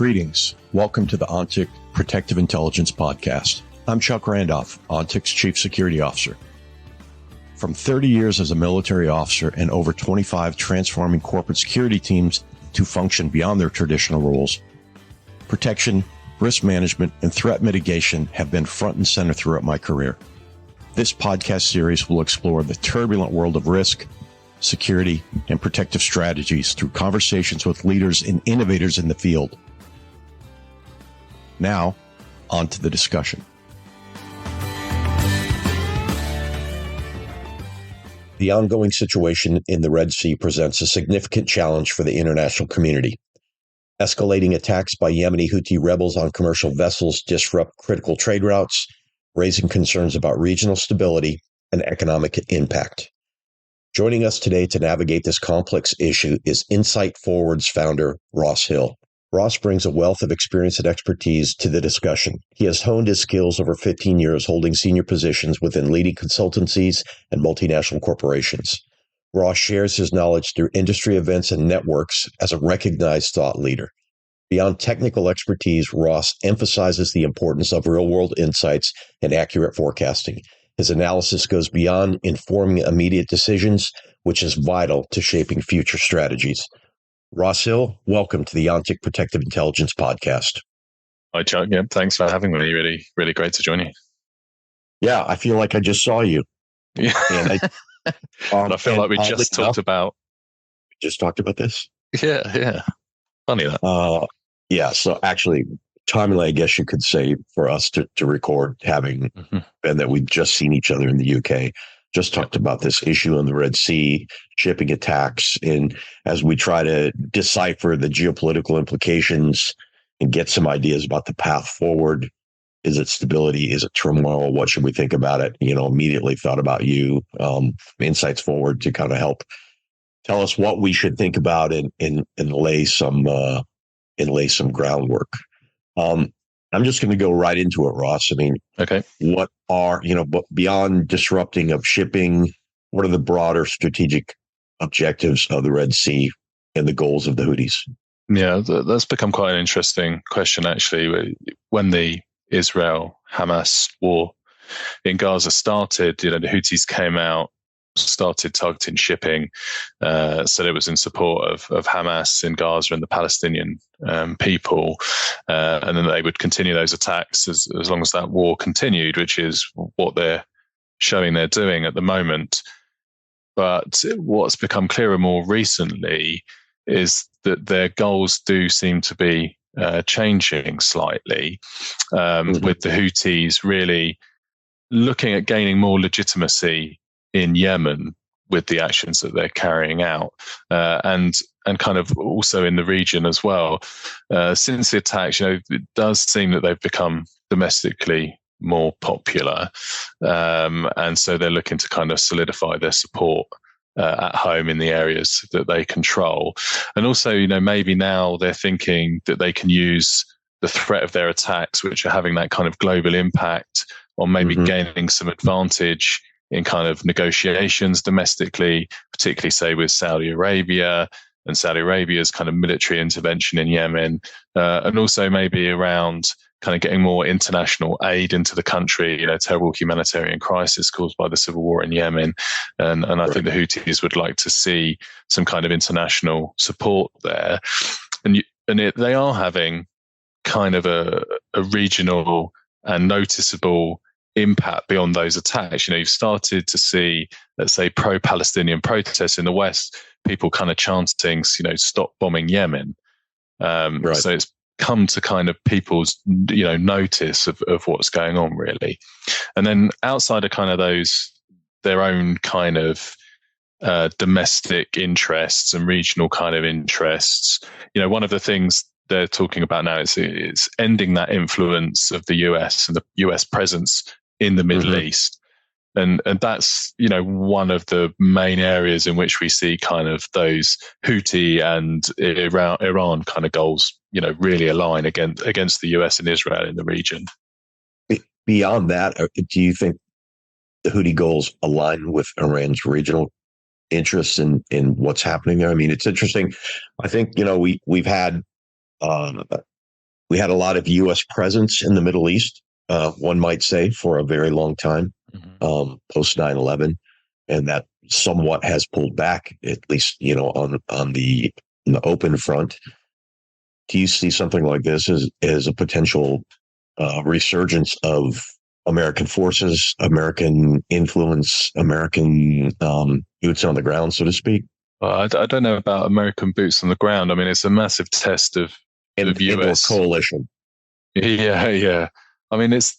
Greetings. Welcome to the ONTIC Protective Intelligence Podcast. I'm Chuck Randolph, ONTIC's Chief Security Officer. From 30 years as a military officer and over 25 transforming corporate security teams to function beyond their traditional roles, protection, risk management, and threat mitigation have been front and center throughout my career. This podcast series will explore the turbulent world of risk, security, and protective strategies through conversations with leaders and innovators in the field. Now, on to the discussion. The ongoing situation in the Red Sea presents a significant challenge for the international community. Escalating attacks by Yemeni Houthi rebels on commercial vessels disrupt critical trade routes, raising concerns about regional stability and economic impact. Joining us today to navigate this complex issue is Insight Forward's founder, Ross Hill. Ross brings a wealth of experience and expertise to the discussion. He has honed his skills over 15 years holding senior positions within leading consultancies and multinational corporations. Ross shares his knowledge through industry events and networks as a recognized thought leader. Beyond technical expertise, Ross emphasizes the importance of real-world insights and accurate forecasting. His analysis goes beyond informing immediate decisions, which is vital to shaping future strategies. Ross Hill, welcome to the ONTIC Protective Intelligence Podcast. Hi, Chuck. Yeah, thanks for having me. Really great to join you. Yeah, I feel like I just saw you. Yeah, and I feel like we just talked about this. Yeah. Funny that. Yeah. So actually, timely, I guess you could say, for us to record, having been that we've just seen each other in the UK. Just talked about this issue in the Red Sea, shipping attacks, and as we try to decipher the geopolitical implications and get some ideas about the path forward. Is it stability? Is it turmoil? What should we think about it? Immediately thought about you, Insights Forward, to kind of help tell us what we should think about and lay some groundwork. I'm just going to go right into it, Ross. I mean, okay. What are, beyond disrupting of shipping, what are the broader strategic objectives of the Red Sea and the goals of the Houthis? Yeah, that's become quite an interesting question, actually. When the Israel-Hamas war in Gaza started, the Houthis came out, started targeting shipping, said it was in support of Hamas in Gaza and the Palestinian people, and then they would continue those attacks as long as that war continued, which is what they're showing they're doing at the moment. But what's become clearer more recently is that their goals do seem to be changing slightly, with the Houthis really looking at gaining more legitimacy in Yemen with the actions that they're carrying out, and kind of also in the region as well. Since the attacks, it does seem that they've become domestically more popular, and so they're looking to kind of solidify their support at home in the areas that they control. And also, maybe now they're thinking that they can use the threat of their attacks, which are having that kind of global impact, on maybe gaining some advantage in kind of negotiations domestically, particularly say with Saudi Arabia and Saudi Arabia's kind of military intervention in Yemen, and also maybe around kind of getting more international aid into the country, terrible humanitarian crisis caused by the civil war in Yemen. And I think the Houthis would like to see some kind of international support there. And they are having kind of a regional and noticeable impact beyond those attacks. You've started to see, let's say, pro-Palestinian protests in the West, people kind of chanting, stop bombing Yemen. So it's come to kind of people's, notice of what's going on, really. And then outside of kind of those, their own kind of domestic interests and regional kind of interests, one of the things they're talking about now is ending that influence of the US and the US presence in the Middle East. And that's, one of the main areas in which we see kind of those Houthi and Iran kind of goals, really align against the US and Israel in the region. Beyond that, do you think the Houthi goals align with Iran's regional interests in what's happening there? I mean, it's interesting. I think, we've had we had a lot of U.S. presence in the Middle East, one might say, for a very long time, post 9/11, and that somewhat has pulled back, at least on the open front. Do you see something like this as a potential resurgence of American forces, American influence, American boots on the ground, so to speak? I don't know about American boots on the ground. I mean, it's a massive test of US coalition. Yeah. I mean, it's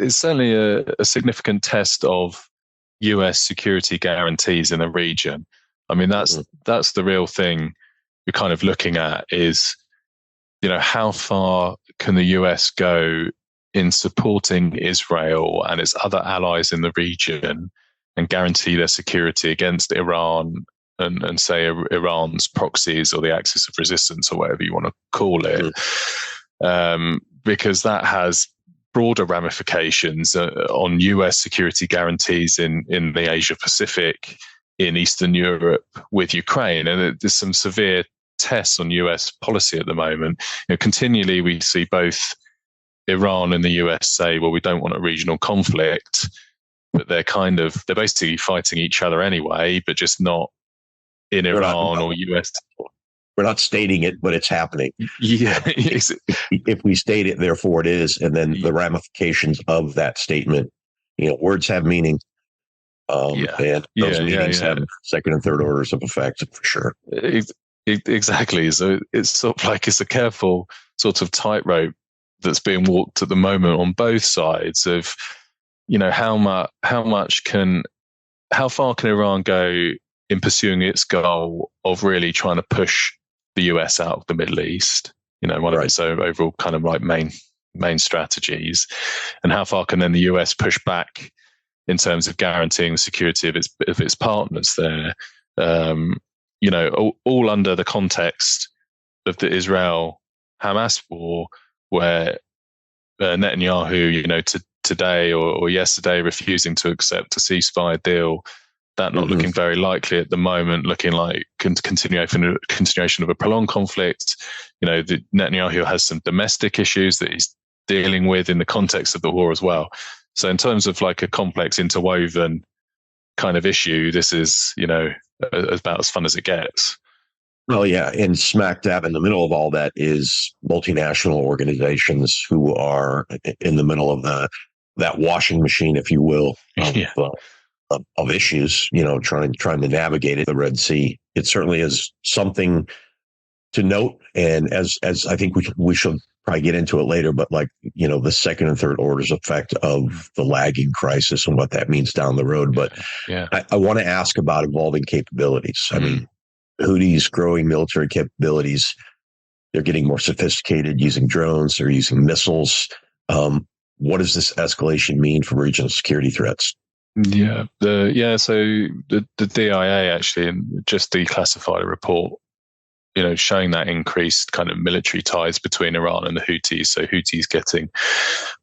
certainly a significant test of US security guarantees in the region. I mean, that's the real thing you're kind of looking at is, how far can the US go in supporting Israel and its other allies in the region and guarantee their security against Iran and say Iran's proxies or the axis of resistance or whatever you want to call it. Because that has broader ramifications on US security guarantees in the Asia Pacific, in Eastern Europe with Ukraine. And there's some severe tests on US policy at the moment. Continually we see both Iran and the US say, well, we don't want a regional conflict, but they're basically fighting each other anyway, but just not in Iran or US. We're not stating it, but it's happening. Yeah. If we state it, therefore it is. And then the ramifications of that statement, words have meaning. And those meanings have second and third orders of effect for sure. Exactly. So it's sort of like it's a careful sort of tightrope that's being walked at the moment on both sides of, how far can Iran go in pursuing its goal of really trying to push the US out of the Middle East, one of its overall kind of like main strategies, and how far can then the US push back in terms of guaranteeing the security of its partners there, all under the context of the Israel-Hamas war, where Netanyahu, today or yesterday refusing to accept a ceasefire deal, that not looking very likely at the moment, looking like continuation of a prolonged conflict. The Netanyahu has some domestic issues that he's dealing with in the context of the war as well. So in terms of like a complex interwoven kind of issue, this is, about as fun as it gets. Well, yeah. And smack dab in the middle of all that is multinational organizations who are in the middle of that washing machine, if you will, of issues, trying to navigate the Red Sea. It certainly is something to note. And as I think we should probably get into it later, but the second and third orders effect of the lagging crisis and what that means down the road. But I want to ask about evolving capabilities. I mean, Houthi's growing military capabilities, they're getting more sophisticated using drones, they're using missiles. What does this escalation mean for regional security threats? So the DIA actually just declassified a report, showing that increased kind of military ties between Iran and the Houthis. So Houthis getting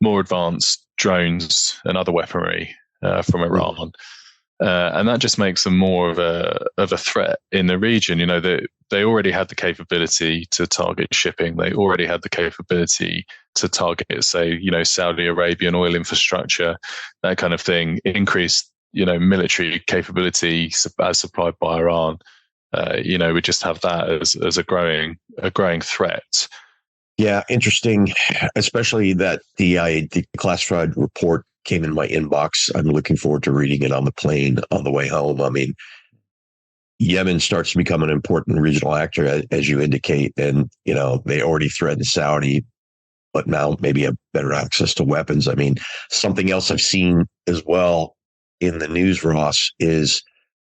more advanced drones and other weaponry from Iran. And that just makes them more of a threat in the region. They already had the capability to target shipping. They already had the capability to target, say, Saudi Arabian oil infrastructure, that kind of thing. Increased, military capability as supplied by Iran. We just have that as a growing threat. Yeah, interesting, especially that the declassified report came in my inbox. I'm looking forward to reading it on the plane on the way home. I mean, Yemen starts to become an important regional actor, as you indicate, and they already threaten Saudi, but now maybe have better access to weapons. I mean, something else I've seen as well in the news, Ross, is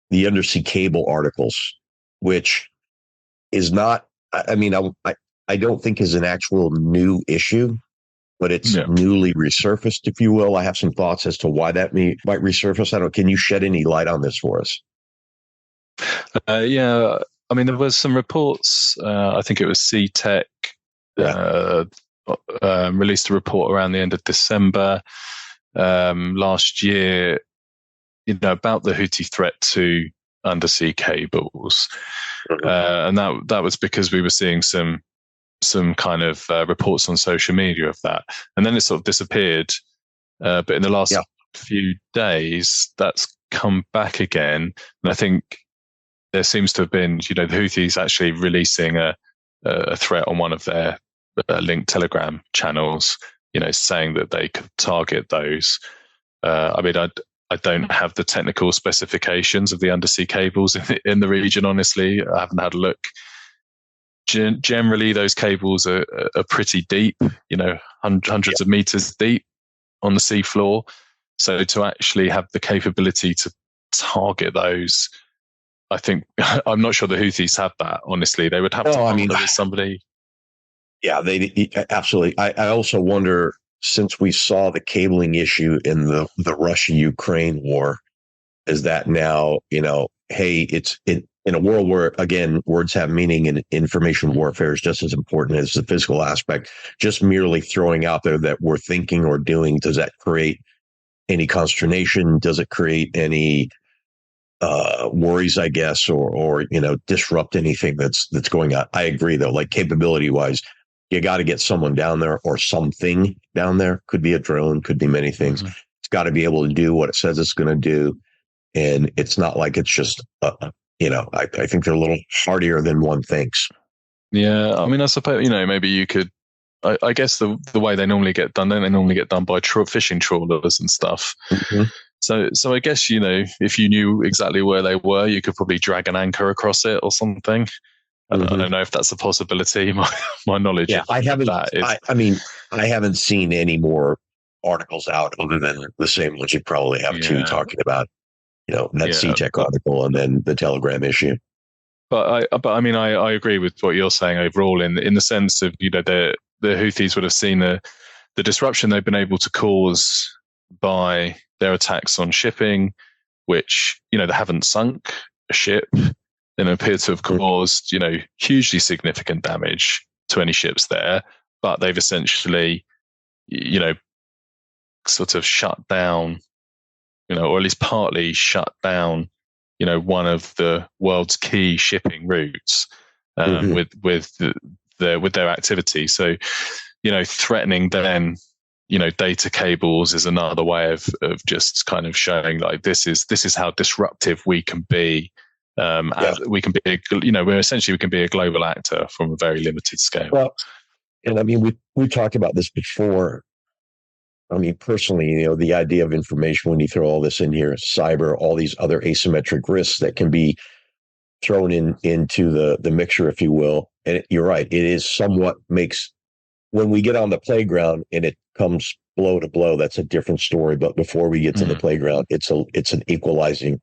the undersea cable articles, which is not. I mean, I don't think is an actual new issue, but it's newly resurfaced, if you will. I have some thoughts as to why that might resurface. Can you shed any light on this for us? I mean, there was some reports. I think it was CTEC released a report around the end of December last year, about the Houthi threat to undersea cables, and that was because we were seeing some some kind of reports on social media of that, and then it sort of disappeared. But in the last few days, that's come back again, and I think there seems to have been, the Houthis actually releasing a threat on one of their linked Telegram channels, saying that they could target those. I mean, I don't have the technical specifications of the undersea cables in the region, honestly. I haven't had a look. Generally, those cables are pretty deep, hundreds of meters deep on the seafloor. So to actually have the capability to target those, I think, I'm not sure the Houthis have that, honestly. They would have to partner with somebody. Yeah, they absolutely. I also wonder, since we saw the cabling issue in the Russia-Ukraine war, is that now, hey, it's in a world where, again, words have meaning and information warfare is just as important as the physical aspect. Just merely throwing out there that we're thinking or doing, does that create any consternation? Does it create any worries, I guess, or disrupt anything that's going on? I agree, though, like capability wise, you got to get someone down there or something down there. Could be a drone, could be many things. Mm-hmm. It's got to be able to do what it says it's going to do. And it's not like it's just, I think they're a little hardier than one thinks. Yeah. I mean, I suppose, maybe you could, I guess the way they normally get done, don't they normally get done by fishing trawlers and stuff. Mm-hmm. So I guess, if you knew exactly where they were, you could probably drag an anchor across it or something. I don't know if that's a possibility. My knowledge of that is... I haven't seen any more articles out other than the same ones you probably have too, talking about, that C-Tech article and then the Telegram issue. But I agree with what you're saying overall in the sense of, the Houthis would have seen the disruption they've been able to cause by their attacks on shipping, which, they haven't sunk a ship and appear to have caused, hugely significant damage to any ships there, but they've essentially, sort of shut down, or at least partly shut down, one of the world's key shipping routes with their activity. So, threatening then, data cables is another way of just kind of showing like this is how disruptive we can be. We can be, we can be a global actor from a very limited scale. Well, and I mean, we talked about this before. I mean, personally, the idea of information, when you throw all this in here, cyber, all these other asymmetric risks that can be thrown into the mixture, if you will. And you're right, it is somewhat makes, when we get on the playground and it comes blow to blow, that's a different story. But before we get to the playground, it's an equalizing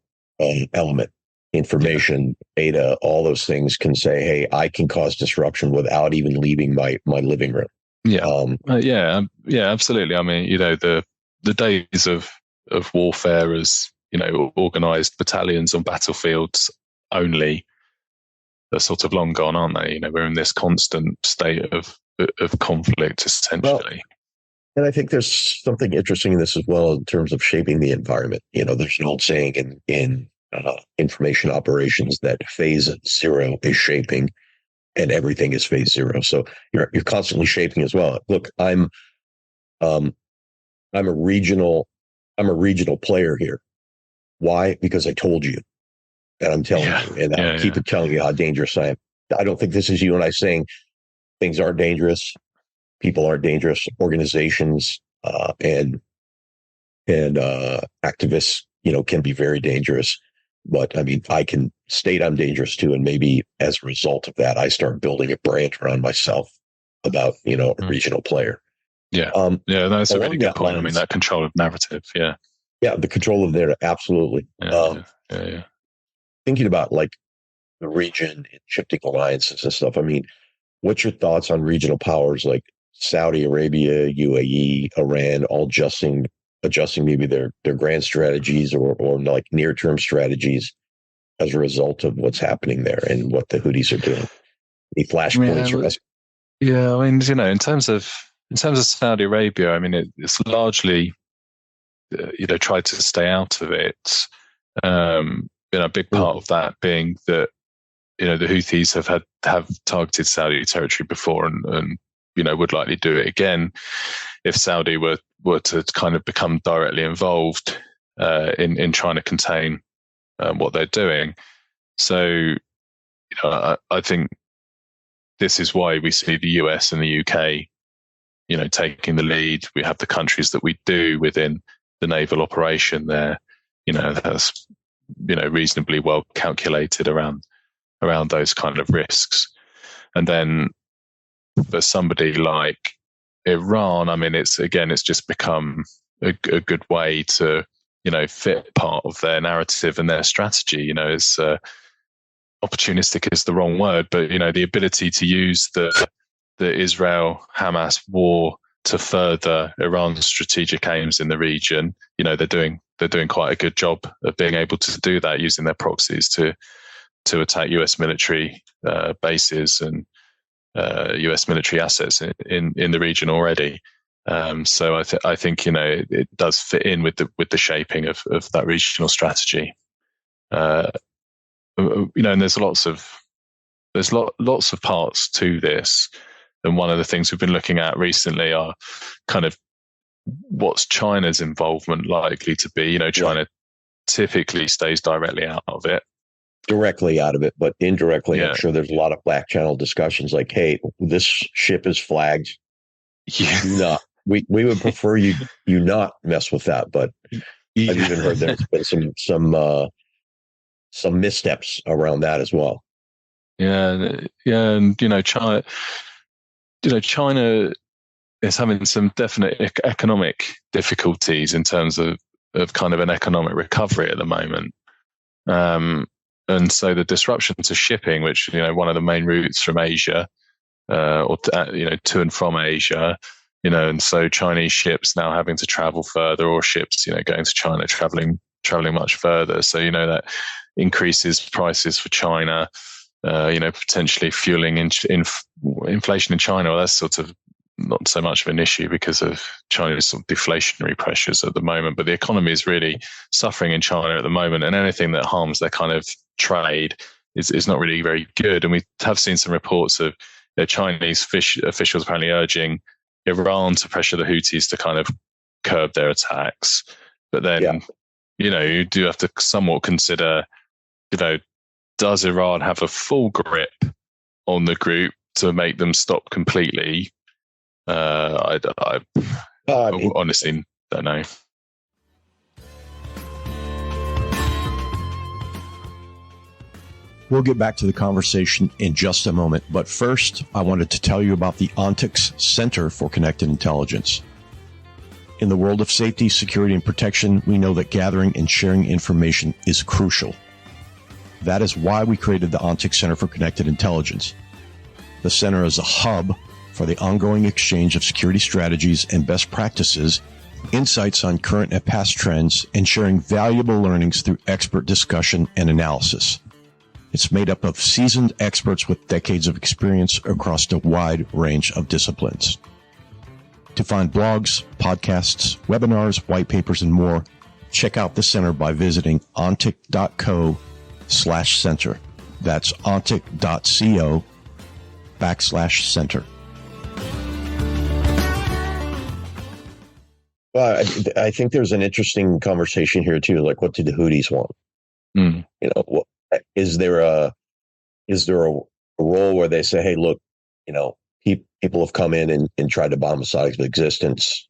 element. Information, data, all those things can say, hey, I can cause disruption without even leaving my living room. Yeah. Absolutely. I mean, the days of warfare as, organized battalions on battlefields only are sort of long gone, aren't they? We're in this constant state of conflict, essentially. Well, and I think there's something interesting in this as well in terms of shaping the environment. There's an old saying in information operations that phase 0 is shaping and everything is phase 0. So you're constantly shaping as well. Look, I'm a regional player here. Why? Because I told you, and I'm telling you, and I'll keep telling you how dangerous I am. I don't think this is you and I saying things aren't dangerous, people aren't dangerous, organizations and activists, can be very dangerous. But I mean, I can state I'm dangerous too, and maybe as a result of that, I start building a brand around myself about a regional player. Yeah, that's a really good point. I mean, that control of narrative. Yeah, the control of narrative, absolutely. Thinking about like the region and shifting alliances and stuff. I mean, what's your thoughts on regional powers like Saudi Arabia, UAE, Iran, all adjusting maybe their grand strategies or like near-term strategies as a result of what's happening there and what the Houthis are doing? Any flashpoints for us? Yeah, I mean, in terms of Saudi Arabia, I mean, it's largely, tried to stay out of it. A big part of that being that the Houthis have targeted Saudi territory before, and would likely do it again if Saudi were to kind of become directly involved in trying to contain what they're doing. So, I think this is why we see the US and the UK, taking the lead. We have the countries that we do within the naval operation there. That's reasonably well calculated around those kind of risks. And then for somebody like Iran, I mean, it's just become a good way to, fit part of their narrative and their strategy. It's opportunistic is the wrong word, but, the ability to use the Israel-Hamas war to further Iran's strategic aims in the region. They're doing quite a good job of being able to do that using their proxies to attack US military bases and US military assets in the region already. So I think it does fit in with the shaping of that regional strategy. And there's lots of parts to this. And one of the things we've been looking at recently are kind of what's China's involvement likely to be. China typically stays directly out of it. Directly out of it, but indirectly, I'm sure there's a lot of back channel discussions like, hey, this ship is flagged. Yeah. We would prefer you not mess with that. But I've even heard there's been some missteps around that as well. Yeah, and China is having some definite economic difficulties in terms of kind of an economic recovery at the moment. And so the disruption to shipping, which, one of the main routes from Asia, to and from Asia, and so Chinese ships now having to travel further, or ships, going to China, traveling much further. So, that increases prices for China, potentially fueling inflation in China. Well, that's sort of not so much of an issue because of China's sort of deflationary pressures at the moment, but the economy is really suffering in China at the moment, and anything that harms their kind of trade is not really very good. And we have seen some reports of Chinese officials apparently urging Iran to pressure the Houthis to kind of curb their attacks. But then, you do have to somewhat consider, does Iran have a full grip on the group to make them stop completely? I honestly don't know. We'll get back to the conversation in just a moment, but first, I wanted to tell you about the ONTIC's Center for Connected Intelligence. In the world of safety, security, and protection, we know that gathering and sharing information is crucial. That is why we created the ONTIC Center for Connected Intelligence. The center is a hub for the ongoing exchange of security strategies and best practices, insights on current and past trends, and sharing valuable learnings through expert discussion and analysis. It's made up of seasoned experts with decades of experience across a wide range of disciplines. To find blogs, podcasts, webinars, white papers, and more, check out the center by visiting ontic.co/center. That's ontic.co/center. Well, I think there's an interesting conversation here too. Like, what do the Houthis want? Is there a role where they say, hey, look, people have come in and tried to bomb us out of existence.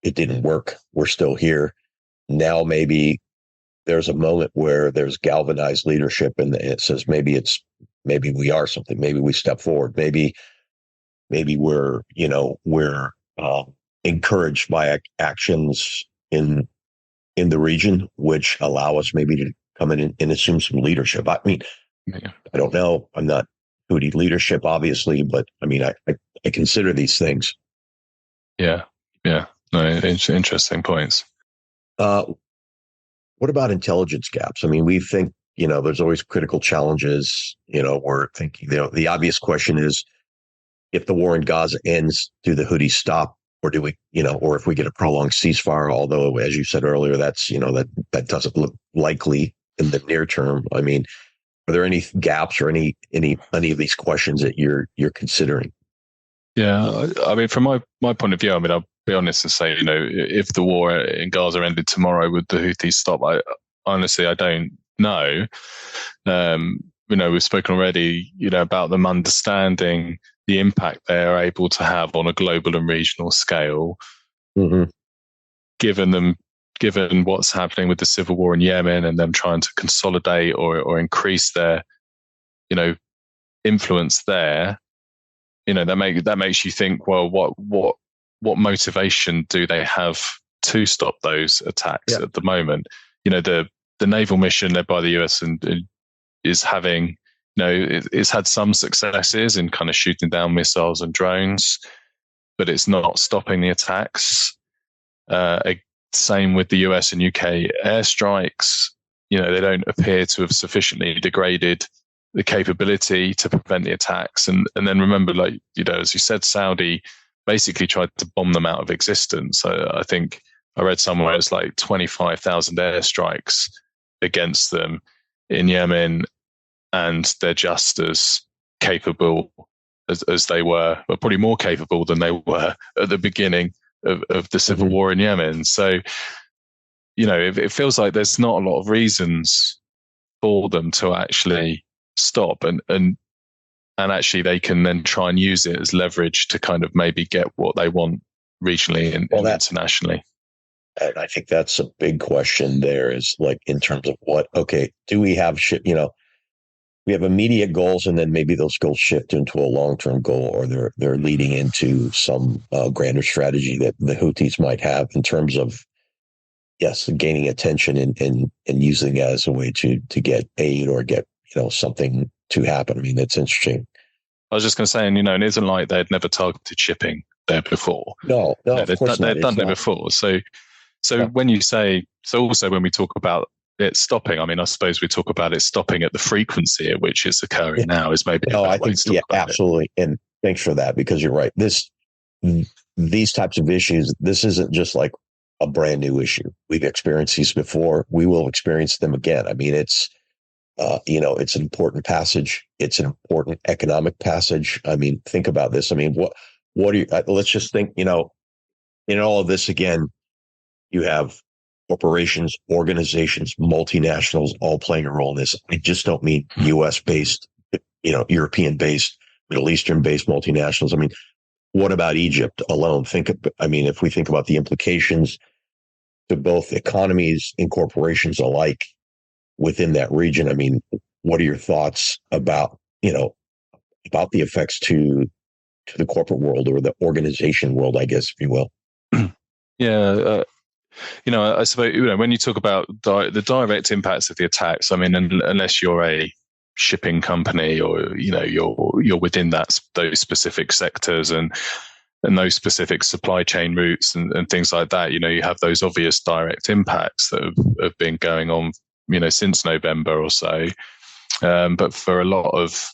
It didn't work. We're still here. Now maybe there's a moment where there's galvanized leadership and it says maybe we are something. Maybe we step forward. Maybe we're encouraged by actions in the region which allow us maybe to come in and assume some leadership. I mean, I don't know. I'm not Houthi leadership, obviously, but I mean, I consider these things. Yeah. No, interesting points. What about intelligence gaps? I mean, we think, there's always critical challenges. We're thinking, the obvious question is, if the war in Gaza ends, do the Houthis stop? Or do we, or if we get a prolonged ceasefire, although, as you said earlier, that's, that doesn't look likely in the near term. I mean, Are there any gaps or any of these questions that you're considering? Yeah, I mean, from my point of view, I mean, I'll be honest and say, if the war in Gaza ended tomorrow, would the Houthis stop? Honestly, I don't know. We've spoken already, about them understanding the impact they are able to have on a global and regional scale, mm-hmm. given what's happening with the civil war in Yemen and them trying to consolidate or increase their, influence there. That makes you think, well, what motivation do they have to stop those attacks at the moment? The naval mission led by the US and is having, it's had some successes in kind of shooting down missiles and drones, but it's not stopping the attacks. Same with the US and UK airstrikes. They don't appear to have sufficiently degraded the capability to prevent the attacks. And then remember, as you said, Saudi basically tried to bomb them out of existence. I think I read somewhere it's like 25,000 airstrikes against them in Yemen, and they're just as capable as they were, but probably more capable than they were at the beginning of the civil war in Yemen. So, it feels like there's not a lot of reasons for them to actually stop, and actually they can then try and use it as leverage to kind of maybe get what they want regionally and internationally. I think that's a big question there, is like in terms of do we have we have immediate goals, and then maybe those goals shift into a long-term goal, or they're leading into some grander strategy that the Houthis might have in terms of, yes, gaining attention and using it as a way to get aid or get something to happen. I mean, that's interesting. I was just going to say, and it isn't like they'd never targeted shipping there before. No, they've done it before. So when you say, also when we talk about it stopping, I mean, I suppose we talk about it stopping at the frequency at which it's occurring now is maybe. No, I think absolutely, and thanks for that, because you're right. These types of issues, this isn't just like a brand new issue. We've experienced these before. We will experience them again. I mean, it's it's an important passage. It's an important economic passage. I mean, think about this. I mean, what do you, let's just think, in all of this, again, you have corporations, organizations, multinationals all playing a role in this. I just don't mean US based, European based, Middle Eastern based multinationals. I mean, what about Egypt alone? If we think about the implications to both economies and corporations alike within that region, I mean, what are your thoughts about the effects to the corporate world, or the organization world, I guess, if you will? Yeah, I suppose when you talk about the direct impacts of the attacks, I mean, unless you're a shipping company or you're within those specific sectors and those specific supply chain routes and things like that, you have those obvious direct impacts that have been going on since November or so. But for a lot of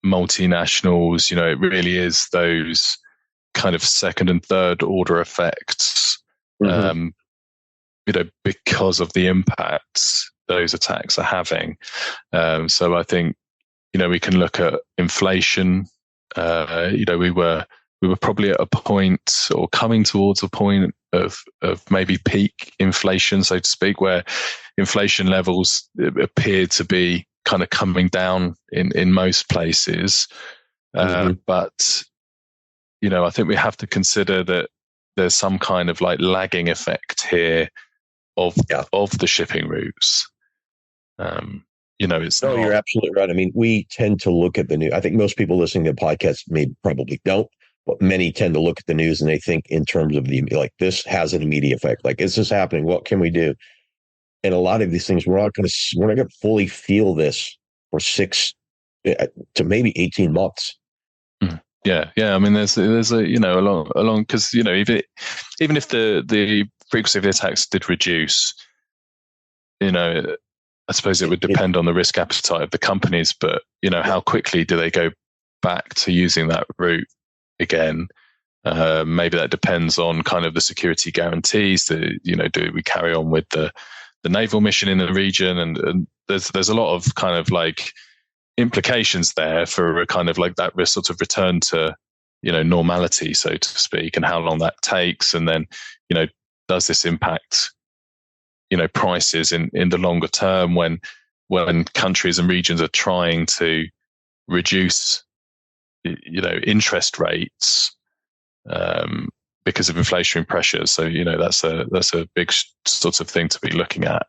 multinationals, it really is those kind of second and third order effects, because of the impacts those attacks are having. So I think, we can look at inflation. We were probably at a point, or coming towards a point of maybe peak inflation, so to speak, where inflation levels appear to be kind of coming down in most places. But, I think we have to consider that there's some kind of like lagging effect here of the shipping routes. It's you're absolutely right. I mean, we tend to look at the news. I think most people listening to the podcast probably don't, but many tend to look at the news and they think in terms of this has an immediate effect. Like, is this happening? What can we do? And a lot of these things, we're not going to fully feel this for 6 to maybe 18 months. Yeah. I mean, there's a along because even if the frequency of the attacks did reduce, I suppose it would depend on the risk appetite of the companies. But how quickly do they go back to using that route again? Maybe that depends on kind of the security guarantees. Do we carry on with the naval mission in the region, and there's a lot of kind of like implications there for a kind of like that sort of return to, normality, so to speak, and how long that takes. And then, does this impact, prices in the longer term when countries and regions are trying to reduce, interest rates because of inflationary pressures. So, that's a big sort of thing to be looking at.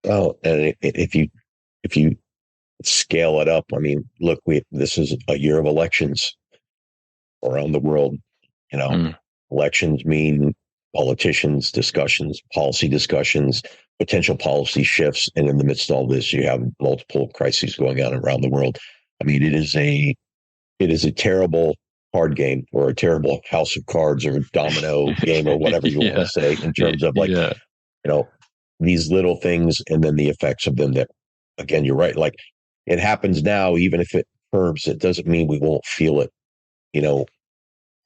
Well, and if you scale it up, I mean, look, this is a year of elections around the world. Elections mean politicians, discussions, policy discussions, potential policy shifts, and in the midst of all this, you have multiple crises going on around the world. I mean, it is a terrible card game, or a terrible house of cards, or domino game, or whatever you want to say, in terms of like, these little things and then the effects of them. That, again, you're right. Like, it happens now, even if it curbs, it doesn't mean we won't feel it,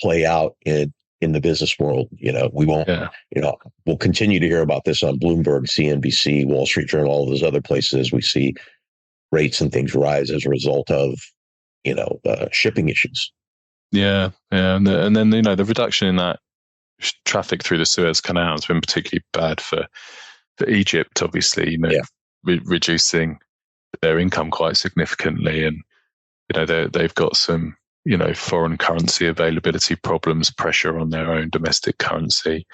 play out in the business world. We won't, we'll continue to hear about this on Bloomberg, CNBC, Wall Street Journal, all those other places, as we see rates and things rise as a result of, shipping issues. Yeah. And then, the reduction in that traffic through the Suez Canal has been particularly bad for Egypt, obviously, reducing their income quite significantly. And, they've got some, foreign currency availability problems, pressure on their own domestic currency.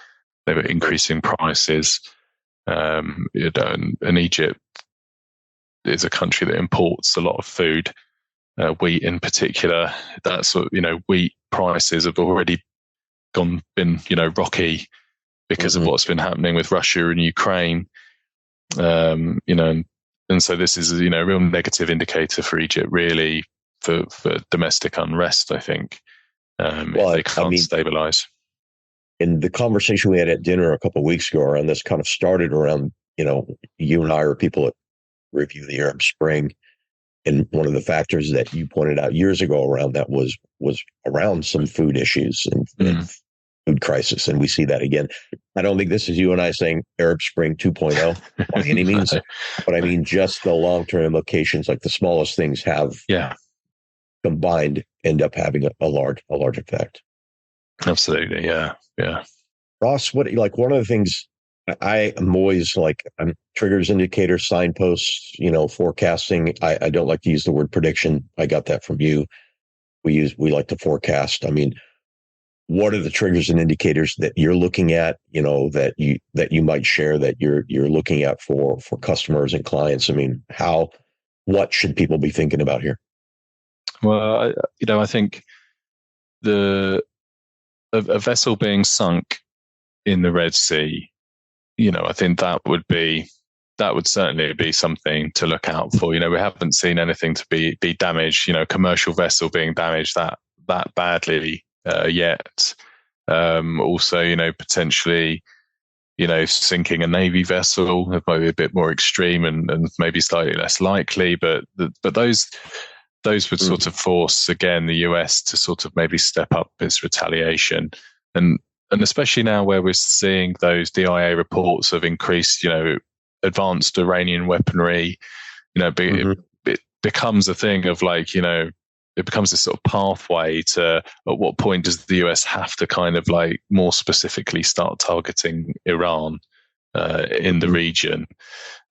They were increasing prices. And Egypt is a country that imports a lot of food, wheat in particular. That's what, wheat prices have already been rocky because of what's been happening with Russia and Ukraine. And so this is, a real negative indicator for Egypt, really, for domestic unrest, I think, if they can't stabilize. In the conversation we had at dinner a couple of weeks ago around this, kind of started around, you and I are people that review the Arab Spring. And one of the factors that you pointed out years ago around that was around some food issues and food crisis. And we see that again. I don't think this is you and I saying Arab Spring 2.0 by any means, but I mean, just the long-term implications, like the smallest things have combined, end up having a large effect. Absolutely. Yeah. Ross, one of the things I am always like, triggers, indicators, signposts, forecasting. I don't like to use the word prediction. I got that from you. We like to forecast. I mean, what are the triggers and indicators that you're looking at, that you might share, that you're looking at for customers and clients? I mean, what should people be thinking about here? Well, I think a vessel being sunk in the Red Sea, I think that would certainly be something to look out for. We haven't seen anything to be damaged, commercial vessel being damaged that badly yet. Also, potentially, sinking a Navy vessel, it might be a bit more extreme and maybe slightly less likely, but those would sort of force, again, the US to sort of maybe step up its retaliation. And especially now where we're seeing those DIA reports of increased, advanced Iranian weaponry, it becomes a thing of like, it becomes this sort of pathway to, at what point does the US have to kind of like more specifically start targeting Iran in the region?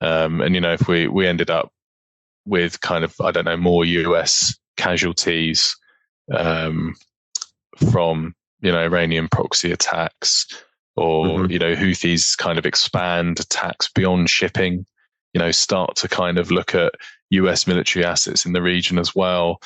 And, if we ended up with kind of, I don't know, more US casualties from, Iranian proxy attacks, or, Houthis kind of expand attacks beyond shipping, start to kind of look at US military assets in the region as well.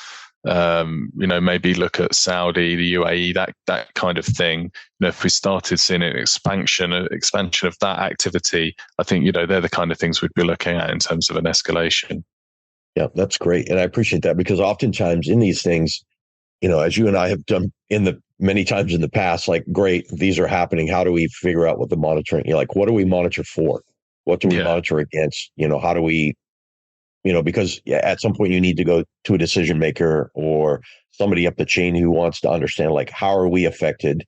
Maybe look at Saudi, the UAE, that kind of thing. If we started seeing an expansion of that activity, I think, they're the kind of things we'd be looking at in terms of an escalation. Yeah, that's great. And I appreciate that, because oftentimes in these things, as you and I have done many times in the past, like, great, these are happening. How do we figure out what the monitoring, what do we monitor for? What do we monitor against? How do we, because at some point you need to go to a decision maker or somebody up the chain who wants to understand, like, how are we affected?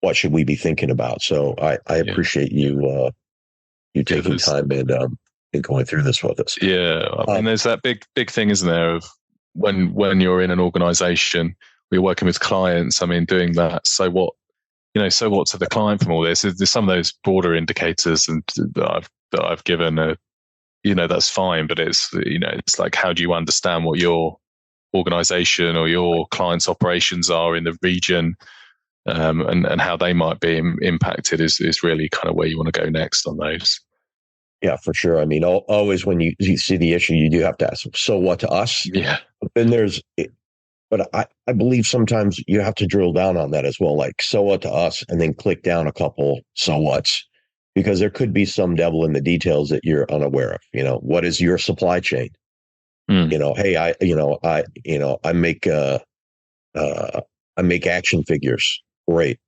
What should we be thinking about? So I appreciate you taking time and going through this with us. Yeah, I mean, there's that big thing, isn't there, of when you're in an organization, we're working with clients. I mean, doing that. So what? So what to the client from all this? There's some of those broader indicators and that I've given. That's fine, but it's it's like, how do you understand what your organization or your client's operations are in the region, and how they might be impacted is really kind of where you want to go next on those. Yeah, for sure. I mean, always when you see the issue, you do have to ask, so what to us? Yeah. But then but I believe sometimes you have to drill down on that as well, like, so what to us, and then click down a couple so what's, because there could be some devil in the details that you're unaware of. What is your supply chain? Hey, I make action figures. Great.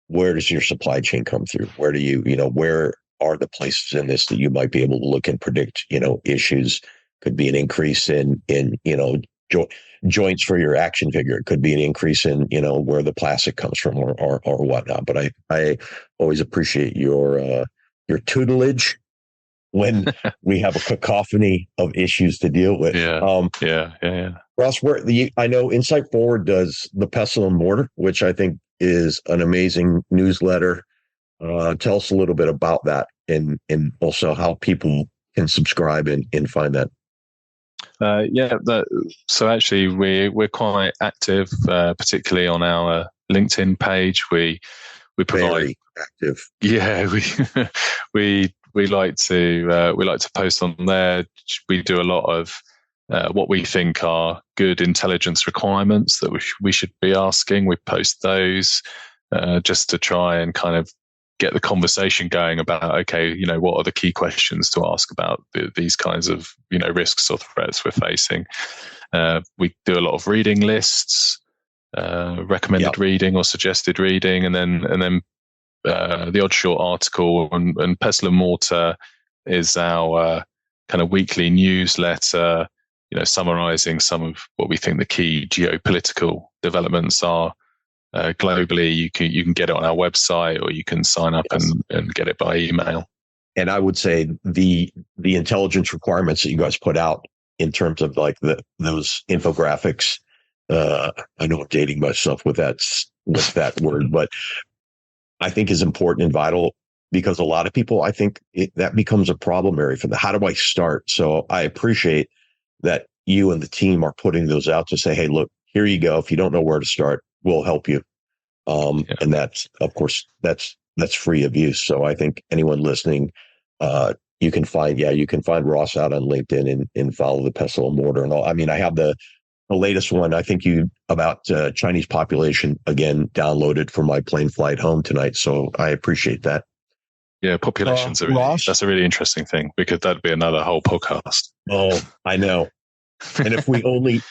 Where does your supply chain come through? Where do where are the places in this that you might be able to look and predict, issues? Could be an increase in joints for your action figure. It could be an increase in, where the plastic comes from or whatnot. But I always appreciate your tutelage when we have a cacophony of issues to deal with. Yeah. Ross, I know Insight Forward does the Pestle and Mortar, which I think is an amazing newsletter. Tell us a little bit about that and also how people can subscribe and find that. So actually we're quite active, particularly on our LinkedIn page. We provide very active. Yeah, we like to post on there. We do a lot of what we think are good intelligence requirements that we should be asking. We post those just to try and kind of get the conversation going about, okay, what are the key questions to ask about these kinds of, risks or threats we're facing. We do a lot of reading lists, recommended reading or suggested reading, and then the odd short article. And Pestle and Mortar is our kind of weekly newsletter, summarizing some of what we think the key geopolitical developments are. Globally, you can get it on our website, or you can sign up and get it by email. And I would say the intelligence requirements that you guys put out in terms of like those infographics. I know I'm dating myself with that word, but I think is important and vital, because a lot of people, I think that becomes a problem area for them. How do I start? So I appreciate that you and the team are putting those out to say, hey, look, here you go. If you don't know where to start, we'll help you. And that's, of course, that's free of use. So I think anyone listening, you can find Ross out on LinkedIn and follow the Pestle and Mortar and all. I mean, I have the latest one, I think about Chinese population, again, downloaded for my plane flight home tonight. So I appreciate that. Yeah, populations that's a really interesting thing, because that'd be another whole podcast. Oh, I know. And if we only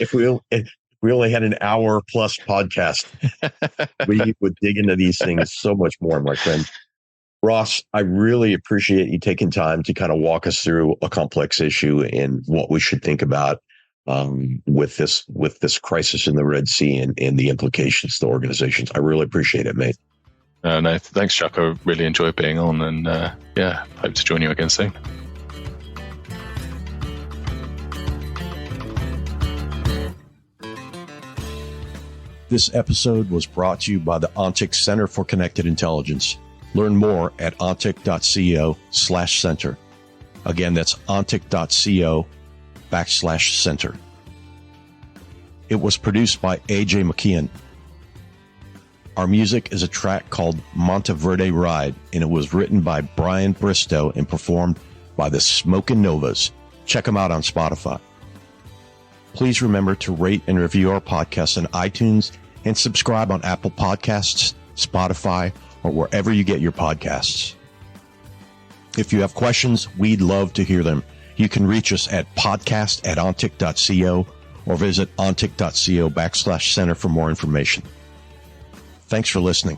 had an hour plus podcast, we would dig into these things so much more, my friend. Ross, I really appreciate you taking time to kind of walk us through a complex issue and what we should think about with this crisis in the Red Sea and the implications to organizations. I really appreciate it, mate. No, thanks, Chuck. I really enjoyed being on, and hope to join you again soon. This episode was brought to you by the ONTIC Center for Connected Intelligence. Learn more at ontic.co/center. Again, that's ontic.co/center. It was produced by AJ McKeon. Our music is a track called Monteverde Ride, and it was written by Brian Bristow and performed by the Smokin' Novas. Check them out on Spotify. Please remember to rate and review our podcast on iTunes and subscribe on Apple Podcasts, Spotify, or wherever you get your podcasts. If you have questions, we'd love to hear them. You can reach us at podcast@ontic.co or visit ontic.co/center for more information. Thanks for listening.